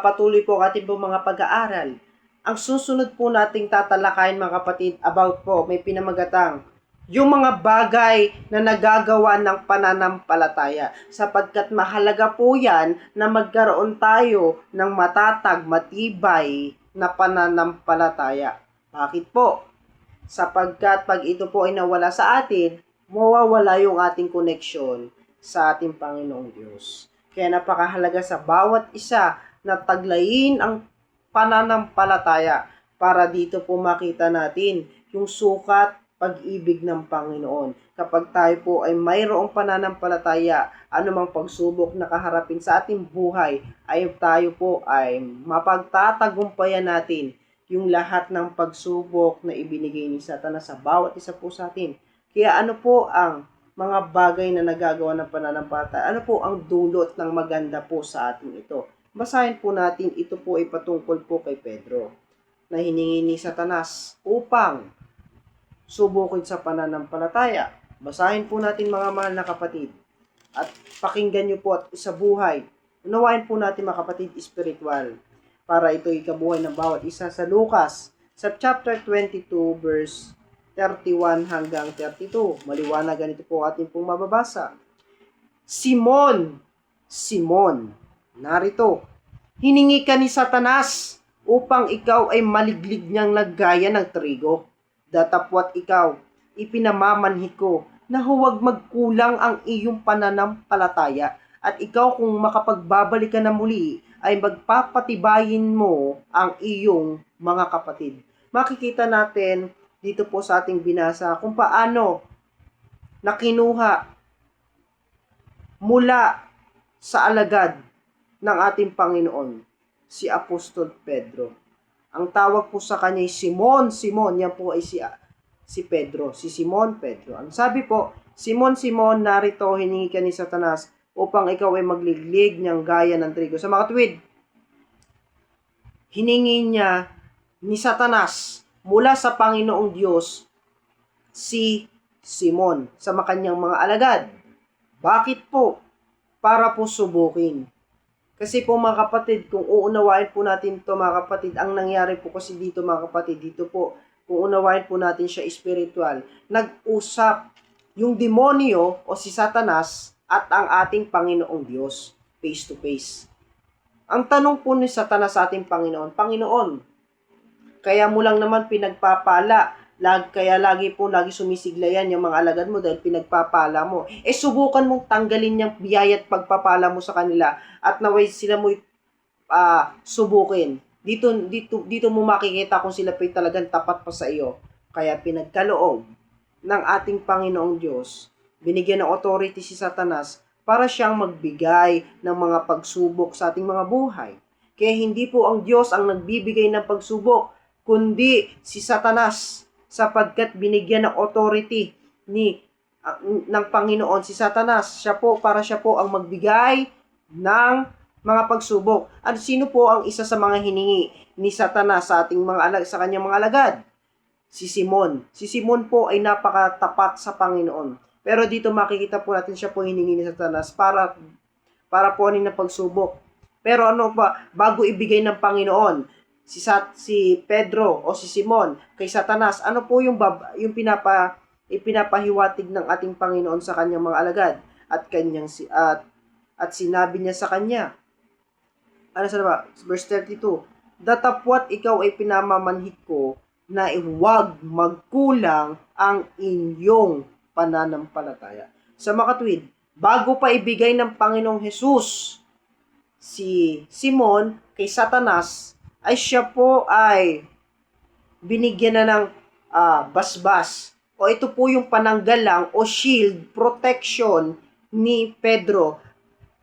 Patuloy po ang ating po mga pag-aaral. Ang susunod po nating tatalakayin mga kapatid about po, may pinamagatang, yung mga bagay na nagagawa ng pananampalataya. Sapagkat mahalaga po yan na magkaroon tayo ng matatag, matibay na pananampalataya. Bakit po? Sapagkat pag ito po ay nawala sa atin, mawawala yung ating koneksyon sa ating Panginoong Diyos. Kaya napakahalaga sa bawat isa na taglayin ang pananampalataya para dito po makita natin yung sukat pag-ibig ng Panginoon. Kapag tayo po ay mayroong pananampalataya, anumang pagsubok na kaharapin sa ating buhay, ay tayo po ay mapagtatagumpayan natin yung lahat ng pagsubok na ibinigay ni Satanas sa bawat isa po sa atin. Kaya ano po ang mga bagay na nagagawa ng pananampalataya? Ano po ang dulot ng maganda po sa atin ito? Basahin po natin, ito po ay patungkol po kay Pedro na hiningi ni Satanas upang subukin sa pananampalataya. Basahin po natin mga mahal na kapatid at pakinggan nyo po at sa buhay. Unawain po natin mga kapatid spiritual para ito ikabuhay ng bawat isa sa Lucas sa chapter 22 verse 31 hanggang 32. Maliwanag ganito po ating pong mababasa. Simon, narito, hiningi ka ni Satanas upang ikaw ay maliglig niyang naggaya ng trigo. Datapwat ikaw, ipinamamanhi ko na huwag magkulang ang iyong pananampalataya at ikaw kung makapagbabalik ka na muli ay magpapatibayin mo ang iyong mga kapatid. Makikita natin dito po sa ating binasa kung paano nakinuha mula sa alagad ng ating Panginoon, si Apostol Pedro. Ang tawag po sa kanya ay Simon, yan po ay si Pedro, si Simon Pedro. Ang sabi po, Simon, narito hiningi ka ni Satanas upang ikaw ay magliglig niyang gaya ng trigo. Sa mga tuwid, hiningi niya ni Satanas mula sa Panginoong Diyos si Simon sa kanyang mga alagad. Bakit po? Para po subukin. Kasi po mga kapatid, kung uunawain po natin ito mga kapatid, ang nangyari po kasi dito mga kapatid, dito po, kung uunawain po natin siya spiritual, nag-usap yung demonyo o si Satanas at ang ating Panginoong Diyos face to face. Ang tanong po ni Satanas sa ating Panginoon, kaya mo lang naman pinagpapala, kaya lagi sumisigla yan yung mga alagad mo dahil pinagpapala mo. Subukan mong tanggalin yung biyaya at pagpapala mo sa kanila at naway sila mo subukin. Dito mo makikita kung sila pa talagang tapat pa sa iyo. Kaya pinagkaloob ng ating Panginoong Diyos, binigyan ng authority si Satanas para siyang magbigay ng mga pagsubok sa ating mga buhay. Kaya hindi po ang Diyos ang nagbibigay ng pagsubok, kundi si Satanas, sapagkat binigyan ng authority ng Panginoon si Satanas. Siya po ang magbigay ng mga pagsubok. At sino po ang isa sa mga hiningi ni Satanas sa kanyang mga alagad? Si Simon. Si Simon po ay napakatapat sa Panginoon. Pero dito makikita po natin siya po hiningi ni Satanas para po ng pagsubok. Pero ano pa, bago ibigay ng Panginoon, si Pedro o si Simon kay Satanas, ano po yung ipinapahiwatig ng ating Panginoon sa kanyang mga alagad at sinabi niya sa kanya, ano sa ba? Verse 32, datapwat ikaw ay pinamamanhik ko na huwag magkulang ang inyong pananampalataya. Sa makatwid, bago pa ibigay ng Panginoong Jesus si Simon kay Satanas, ay siya po ay binigyan na ng basbas. O ito po yung pananggal lang o shield, protection ni Pedro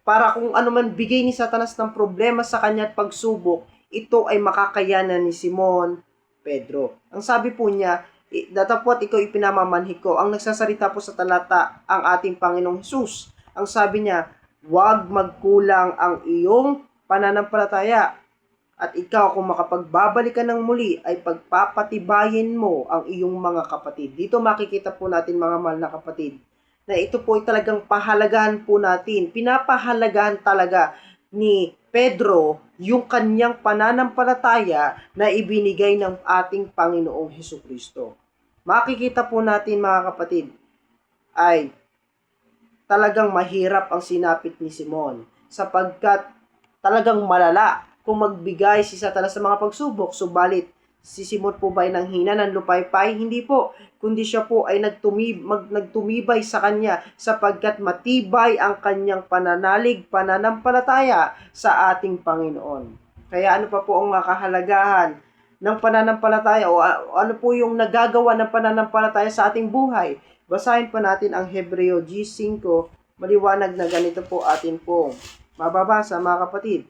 para kung ano man bigay ni Satanas ng problema sa kanya at pagsubok, ito ay makakayanan ni Simon Pedro. Ang sabi po niya, datapwat ikaw ipinamamanhik ko. Ang nagsasalita po sa talata ang ating Panginoong Hesus. Ang sabi niya, huwag magkulang ang iyong pananampalataya. At ikaw kung makapagbabalik ka ng muli ay pagpapatibayin mo ang iyong mga kapatid. Dito makikita po natin mga mahal na kapatid na ito po ay talagang pahalagahan po natin. Pinapahalagahan talaga ni Pedro yung kanyang pananampalataya na ibinigay ng ating Panginoong Hesukristo. Makikita po natin mga kapatid ay talagang mahirap ang sinapit ni Simon sapagkat talagang malala kung magbigay si Satanas sa mga pagsubok. Subalit, si Simon po ba ay nanghina ng lupaypay? Hindi po, kundi siya po ay nagtumibay sa kanya sapagkat matibay ang kanyang pananampalataya sa ating Panginoon. Kaya ano pa po ang makahalagahan ng pananampalataya o ano po yung nagagawa ng pananampalataya sa ating buhay? Basahin pa natin ang Hebreo G5, maliwanag na ganito po atin po mababasa mga kapatid.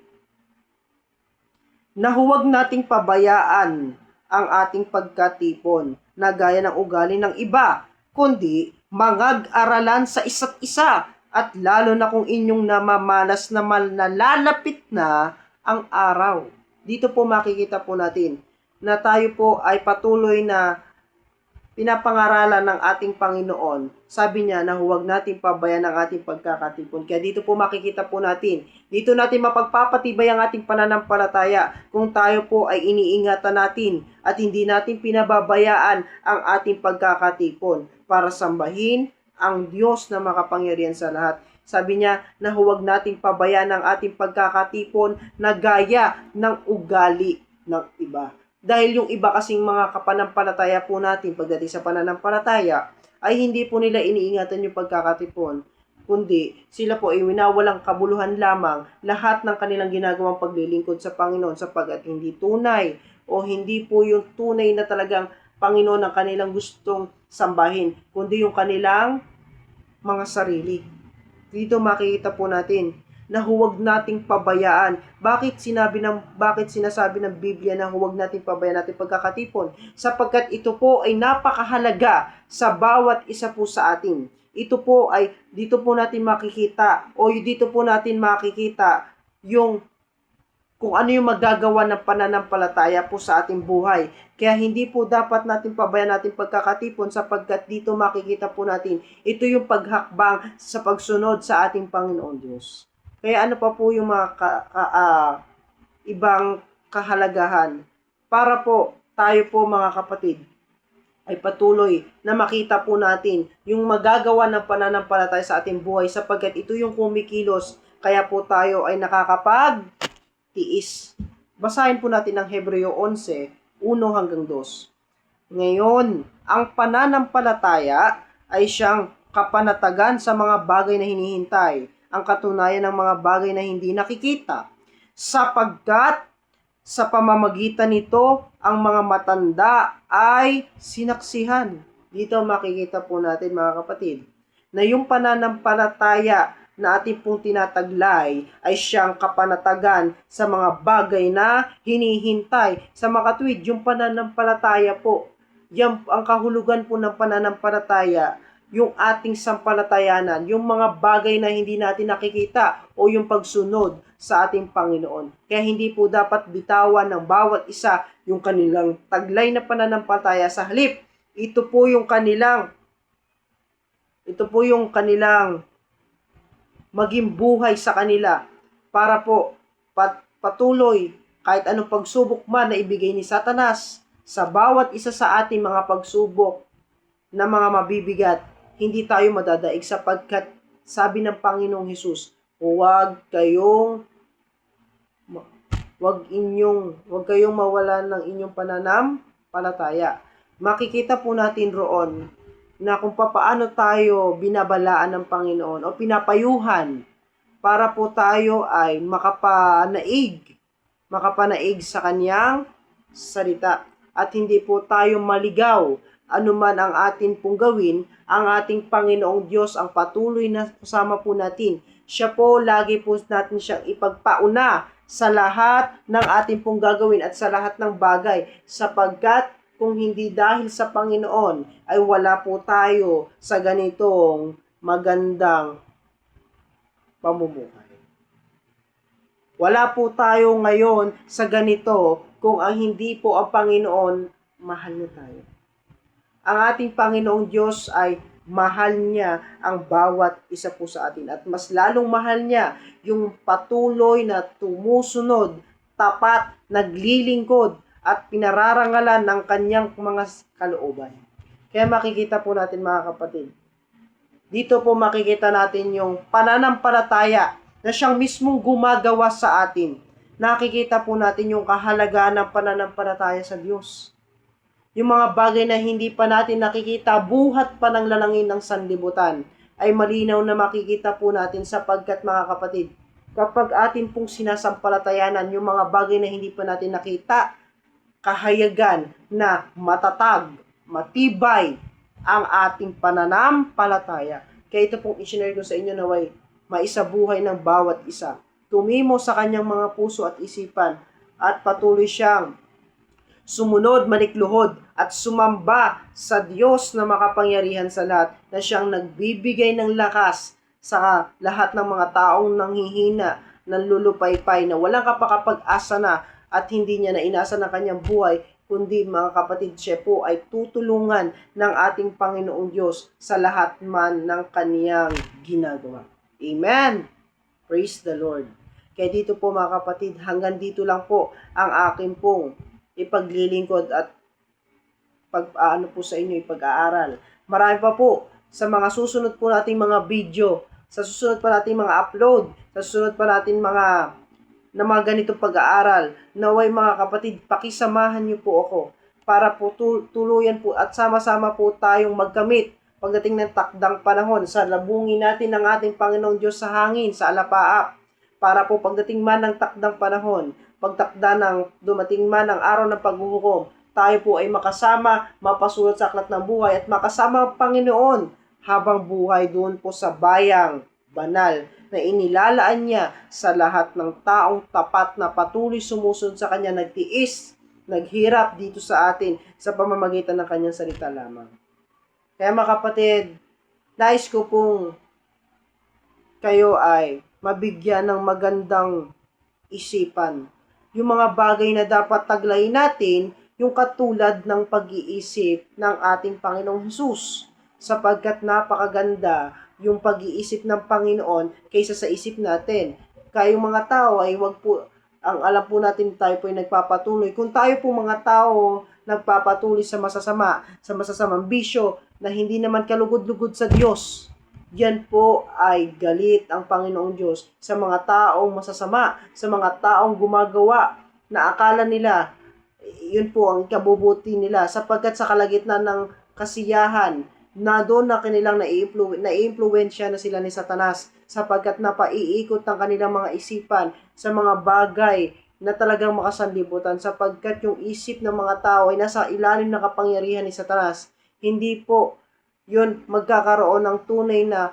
Na huwag nating pabayaan ang ating pagkatipon na gaya ng ugali ng iba, kundi mangag-aralan sa isa't isa at lalo na kung inyong namamalas na nalalapit na ang araw. Dito po makikita po natin na tayo po ay patuloy na pinapangaralan ng ating Panginoon. Sabi niya na huwag natin pabayaan ang ating pagkakatipon. Kaya dito po makikita po natin, dito natin mapagpapatibay ang ating pananampalataya kung tayo po ay iniingatan natin at hindi natin pinababayaan ang ating pagkakatipon para sambahin ang Diyos na makapangyarihan sa lahat. Sabi niya na huwag nating pabayaan ang ating pagkakatipon na gaya ng ugali ng iba. Dahil yung iba kasing mga kapanampalataya po natin pagdating sa pananampalataya ay hindi po nila iniingatan yung pagkakatipon, kundi sila po ay winawalang kabuluhan lamang lahat ng kanilang ginagawang paglilingkod sa Panginoon sapagkat hindi tunay o hindi po yung tunay na talagang Panginoon ang kanilang gustong sambahin, kundi yung kanilang mga sarili. Dito makikita po natin na huwag nating pabayaan. Bakit sinasabi ng Biblia na huwag nating pabayaan nating pagkakatipon? Sapagkat ito po ay napakahalaga sa bawat isa po sa atin. Ito po ay dito po natin makikita yung kung ano yung magagawa ng pananampalataya po sa ating buhay. Kaya hindi po dapat natin pabayaan natin pagkakatipon sapagkat dito makikita po natin ito yung paghakbang sa pagsunod sa ating Panginoon Diyos. Kaya ano pa po yung mga ibang kahalagahan para po tayo po mga kapatid ay patuloy na makita po natin yung magagawa ng pananampalataya sa ating buhay sapagkat ito yung kumikilos kaya po tayo ay nakakapagtiis. Basahin po natin ang Hebreo 11, 1 hanggang 2. Ngayon, ang pananampalataya ay siyang kapanatagan sa mga bagay na hinihintay, ang katunayan ng mga bagay na hindi nakikita, sapagkat sa pamamagitan nito, ang mga matanda ay sinaksihan. Dito makikita po natin mga kapatid, na yung pananampalataya na ating pong tinataglay ay siyang kapanatagan sa mga bagay na hinihintay. Sa makatwid, yung pananampalataya po, yan ang kahulugan po ng pananampalataya, yung ating sampalatayanan, yung mga bagay na hindi natin nakikita o yung pagsunod sa ating Panginoon. Kaya hindi po dapat bitawan ng bawat isa yung kanilang taglay na pananampalataya. Sa halip, ito po yung kanilang maging buhay sa kanila para po patuloy kahit anong pagsubok man na ibigay ni Satanas sa bawat isa sa ating mga pagsubok na mga mabibigat, hindi tayo madadaig sapagkat sabi ng Panginoong Hesus, huwag kayong mawalan ng inyong pananampalataya. Makikita po natin roon na kung paano tayo binabalaan ng Panginoon o pinapayuhan para po tayo ay makapanaig sa kanyang salita at hindi po tayo maligaw anuman ang atin pong gawin, ang ating Panginoong Diyos ang patuloy na kasama po natin. Siya po, lagi po natin siyang ipagpauna sa lahat ng ating pong gagawin at sa lahat ng bagay. Sapagkat kung hindi dahil sa Panginoon, ay wala po tayo sa ganitong magandang pamumuhay. Wala po tayo ngayon sa ganito kung ang hindi po ang Panginoon, mahal na tayo. Ang ating Panginoong Diyos ay mahal niya ang bawat isa po sa atin at mas lalong mahal niya yung patuloy na tumusunod, tapat, naglilingkod at pinararangalan ng kanyang mga kalooban. Kaya makikita po natin mga kapatid, dito po makikita natin yung pananampalataya na siyang mismong gumagawa sa atin. Nakikita po natin yung kahalagaan ng pananampalataya sa Diyos. Yung mga bagay na hindi pa natin nakikita, buhat pa ng lalangin ng sanlibutan, ay malinaw na makikita po natin sapagkat mga kapatid, kapag atin pong sinasampalatayanan yung mga bagay na hindi pa natin nakita, kahayagan na matatag, matibay ang ating pananampalataya. Kaya ito pong isinare ko sa inyo naway maisabuhay ng bawat isa. Tumimo sa kanyang mga puso at isipan at patuloy siyang sumunod, manikluhod at sumamba sa Diyos na makapangyarihan sa lahat na siyang nagbibigay ng lakas sa lahat ng mga taong nanghihina, nanlulupaypay na walang kapakapag-asa na at hindi niya na inasa ng kanyang buhay, kundi mga kapatid, siya po ay tutulungan ng ating Panginoong Diyos sa lahat man ng kaniyang ginagawa. Amen! Praise the Lord! Kaya dito po mga kapatid, hanggang dito lang po ang aking pong ipaglilingkod at po sa inyo ipag-aaral. Marami pa po sa mga susunod po nating mga video, sa susunod pa nating mga upload, sa susunod pa nating mga ganitong pag-aaral. Naway mga kapatid, pakisamahan niyo po ako para po tuluyan po at sama-sama po tayong magkamit pagdating ng takdang panahon sa labungin natin ng ating Panginoong Diyos sa hangin, sa alapaap, para po pagdating man ng takdang panahon, pagtakda ng dumating man ang araw ng paghuhukom, tayo po ay makasama, mapasulat sa aklat ng buhay at makasama ang Panginoon habang buhay doon po sa bayang banal na inilalaan niya sa lahat ng taong tapat na patuloy sumusunod sa kanya, nagtiis, naghirap dito sa atin sa pamamagitan ng kanyang salita lamang. Kaya mga kapatid, nais ko pong kayo ay mabigyan ng magandang isipan. Yung mga bagay na dapat taglayin natin, yung katulad ng pag-iisip ng ating Panginoong Hesus. Sapagkat napakaganda yung pag-iisip ng Panginoon kaysa sa isip natin. Kayong mga tao ay wag po, ang alam po natin tayo po ay nagpapatuloy. Kung tayo po mga tao nagpapatuloy sa masasamang bisyo na hindi naman kalugod-lugod sa Diyos, yan po ay galit ang Panginoong Diyos sa mga taong masasama, sa mga taong gumagawa na akala nila yun po ang ikabubuti nila, sapagkat sa kalagitnaan ng kasiyahan na doon na kanilang naiimpluwensya na sila ni Satanas, sapagkat napaiikot ang kanilang mga isipan sa mga bagay na talagang makasanlibutan, sapagkat yung isip ng mga tao ay nasa ilalim ng kapangyarihan ni Satanas. Hindi po yun magkakaroon ng tunay na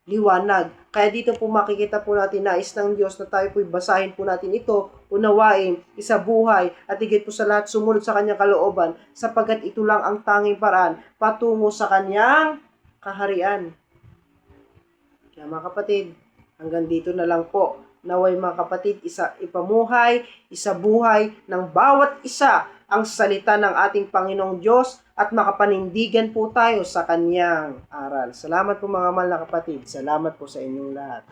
liwanag. Kaya dito po makikita po natin nais ng Diyos na tayo po'y basahin po natin ito, unawain, isabuhay, at higit po sa lahat sumunod sa kanyang kalooban, sapagkat ito lang ang tanging paraan patungo sa kanyang kaharian. Kaya mga kapatid, hanggang dito na lang po. Naway mga kapatid, isabuhay ng bawat isa ang salita ng ating Panginoong Diyos at makapanindigan po tayo sa kanyang aral. Salamat po mga mahal na kapatid. Salamat po sa inyong lahat.